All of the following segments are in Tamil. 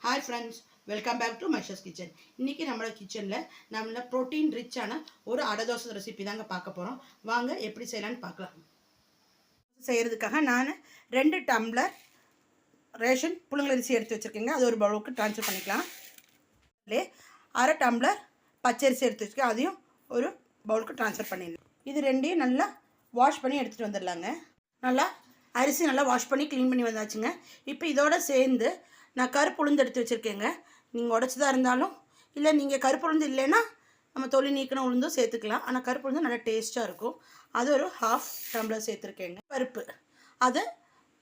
Hi friends, welcome back to Mysha's kitchen. இன்றைக்கி நம்மளோட கிச்சனில் நம்மள ப்ரோட்டீன் ரிச்சான ஒரு அடை தோசை ரெசிபி தாங்க பார்க்க போகிறோம். வாங்க எப்படி செய்யலான்னு பார்க்கலாம். செய்கிறதுக்காக நான் 2 டம்ளர் ரேஷன் புழுங்கலரிசி எடுத்து வச்சுருக்கேங்க. அது ஒரு பவுலுக்கு ட்ரான்ஸ்ஃபர் பண்ணிக்கலாம். அரை டம்ளர் பச்சரிசி எடுத்து வச்சுருக்கேன். அதையும் ஒரு பவுலுக்கு ட்ரான்ஸ்ஃபர் பண்ணிடலாம். இது ரெண்டையும் நல்லா வாஷ் பண்ணி எடுத்துகிட்டு வந்துடலாங்க. நல்லா அரிசி நல்லா வாஷ் பண்ணி க்ளீன் பண்ணி வந்தாச்சுங்க. இப்போ இதோட சேர்ந்து நான் கருப்பு உளுந்து எடுத்து வச்சுருக்கேங்க. நீங்கள் உடச்சதாக இருந்தாலும் இல்லை நீங்கள் கருப்பு உளுந்து இல்லைன்னா நம்ம தொலி நீக்கின உளுந்தும் சேர்த்துக்கலாம். ஆனால் கருப்பு உளுந்து நல்லா டேஸ்ட்டாக இருக்கும். அது ஒரு 1/2 டம்ளர் சேர்த்துருக்கேங்க. பருப்பு அது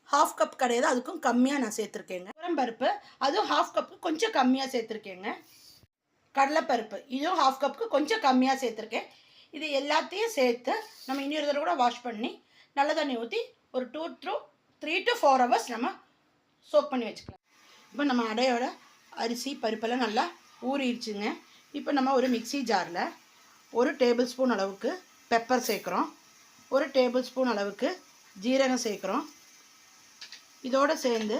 1/2 கப் கிடையாது, அதுக்கும் கம்மியாக நான் சேர்த்துருக்கேங்க. பருப்பு அதுவும் 1/2 கப்புக்கு கொஞ்சம் கம்மியாக சேர்த்துருக்கேங்க. கடலைப்பருப்பு இதுவும் 1/2 கப்புக்கு கொஞ்சம் கம்மியாக சேர்த்துருக்கேன். இது எல்லாத்தையும் சேர்த்து நம்ம இன்னொரு தடவை கூட வாஷ் பண்ணி நல்ல தண்ணி ஊற்றி ஒரு 3 to 4 hours நம்ம சோக் பண்ணி வச்சுக்கலாம். இப்போ நம்ம அடையோட அரிசி பருப்பெல்லாம் நல்லா ஊறிடுச்சுங்க. இப்போ நம்ம ஒரு மிக்ஸி ஜாரில் 1 டேபிள் ஸ்பூன் அளவுக்கு பெப்பர் சேர்க்குறோம். 1 டேபிள் ஸ்பூன் அளவுக்கு ஜீரகம் சேர்க்குறோம். இதோடு சேர்ந்து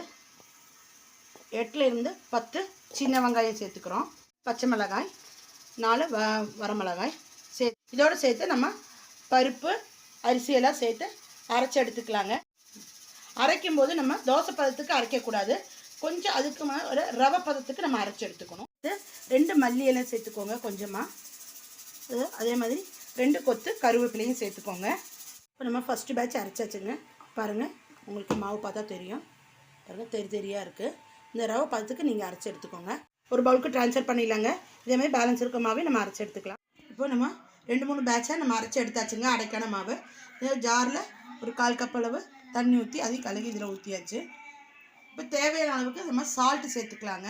8 to 10 சின்ன வெங்காயம் சேர்த்துக்கிறோம். பச்சை மிளகாய் 4 வரமிளகாய் இதோடு சேர்த்து நம்ம பருப்பு அரிசியெல்லாம் சேர்த்து அரைச்சி எடுத்துக்கலாங்க. அரைக்கும்போது நம்ம தோசை பதத்துக்கு அரைக்கக்கூடாது, கொஞ்சம் அதுக்கு ஒரு ரவை பதத்துக்கு நம்ம அரைச்சி எடுத்துக்கணும். 2 மல்லி இலை சேர்த்துக்கோங்க கொஞ்சமாக. அதே மாதிரி 2 கொத்து கருவேப்பிலையும் சேர்த்துக்கோங்க. இப்போ நம்ம ஃபஸ்ட்டு பேட்ச் அரைச்சாச்சுங்க. பாருங்கள், உங்களுக்கு மாவு பார்த்தா தெரியும். பாருங்கள், தெரியாக இருக்குது. இந்த ரவை பதத்துக்கு நீங்கள் அரைச்சி எடுத்துக்கோங்க. ஒரு பவுலுக்கு ட்ரான்ஸ்ஃபர் பண்ணிடலாங்க. இதேமாதிரி பேலன்ஸ் இருக்க மாவே நம்ம அரைச்சி எடுத்துக்கலாம். இப்போ நம்ம 2-3 பேட்சாக நம்ம அரைச்சி எடுத்தாச்சுங்க. அடைக்கான மாவு ஜாரில் ஒரு 1/4 கப் அளவு தண்ணி ஊற்றி அதையும் கலக்கி இதில் ஊற்றியாச்சு. இப்போ தேவையான அளவுக்கு நம்ம சால்ட்டு சேர்த்துக்கலாங்க.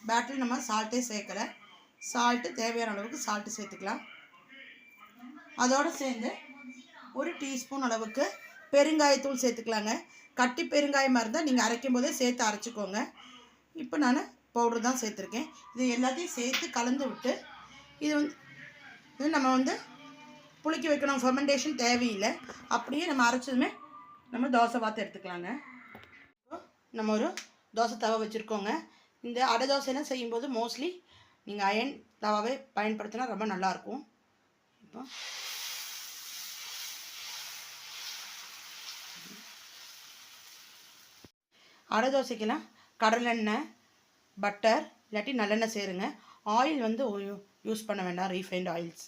பேட்டரி நம்ம சால்ட்டே சேர்க்கலை. சால்ட்டு தேவையான அளவுக்கு சால்ட்டு சேர்த்துக்கலாம். அதோடு சேர்ந்து 1 டீஸ்பூன் அளவுக்கு பெருங்காயத்தூள் சேர்த்துக்கலாங்க. கட்டி பெருங்காயமாக இருந்தால் நீங்கள் அரைக்கும் போதே சேர்த்து அரைச்சிக்கோங்க. இப்போ நான் பவுட்ரு தான் சேர்த்துருக்கேன். இது எல்லாத்தையும் சேர்த்து கலந்து விட்டு இது நம்ம புளிக்க வைக்கணும், ஃபெர்மெண்டேஷன் தேவையில்லை. அப்படியே நம்ம அரைச்சதுமே நம்ம தோசை வாத்து எடுத்துக்கலாங்க. நம்ம ஒரு தோசை தவா வச்சுருக்கோங்க. இந்த அடை தோசையெல்லாம் செய்யும்போது மோஸ்ட்லி நீங்கள் அயன் தவாவே பயன்படுத்தினா ரொம்ப நல்லாயிருக்கும். இப்போ அடை தோசைக்கெல்லாம் கடலெண்ணெய், பட்டர் இல்லாட்டி நல்லெண்ணெய் சேருங்க. ஆயில் யூஸ் பண்ண வேண்டாம், ரீஃபைண்ட் ஆயில்ஸ்.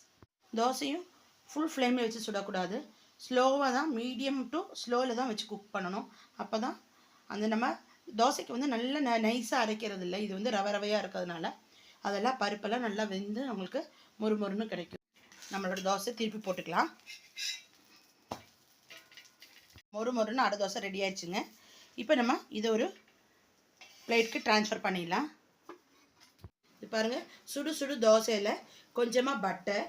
தோசையும் ஃபுல் ஃப்ளேமில் வச்சு சுடக்கூடாது. ஸ்லோவாக தான், மீடியம் டு ஸ்லோவில் தான் வச்சு குக் பண்ணணும். அப்போ தான் நம்ம தோசைக்கு நல்ல நைஸாக அரைக்கிறது இல்லை. இது ரவையாக இருக்கிறதுனால அதெல்லாம் பருப்பெல்லாம் நல்லா வெந்து நம்மளுக்கு மொறுமொறுன்னு கிடைக்கும். நம்மளோட தோசை திருப்பி போட்டுக்கலாம். மொறுமொறுன்னு அடை தோசை ரெடி ஆயிடுச்சுங்க. இப்போ நம்ம இதை ஒரு பிளேட்டுக்கு ட்ரான்ஸ்ஃபர் பண்ணிடலாம். இது பாருங்கள், சுடு தோசையில் கொஞ்சமாக பட்டர்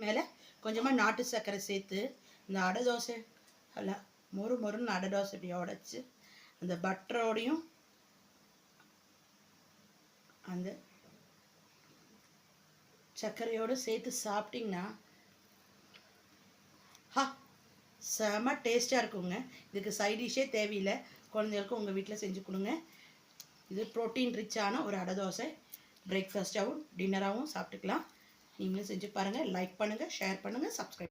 மேலே கொஞ்சமாக நாட்டு சர்க்கரை சேர்த்து இந்த அடை தோசை எல்லாம் மொறுன்னு அடை தோசை இப்படி உடச்சி அந்த பட்டரோடையும் அந்த சர்க்கரையோடு சேர்த்து சாப்பிட்டிங்கன்னா செம டேஸ்ட்டாக இருக்குங்க. இதுக்கு சைட் டிஷ்ஷே தேவையில்லை. குழந்தைகளுக்கும் உங்கள் வீட்டில் செஞ்சு கொடுங்க. இது ப்ரோட்டீன் ரிச்சான ஒரு அடை தோசை. பிரேக்ஃபாஸ்ட்டாகவும் டின்னராகவும் சாப்பிட்டுக்கலாம். நீங்களும் செஞ்சு பாருங்கள். லைக் பண்ணுங்கள், ஷேர் பண்ணுங்கள், சப்ஸ்கிரைப்.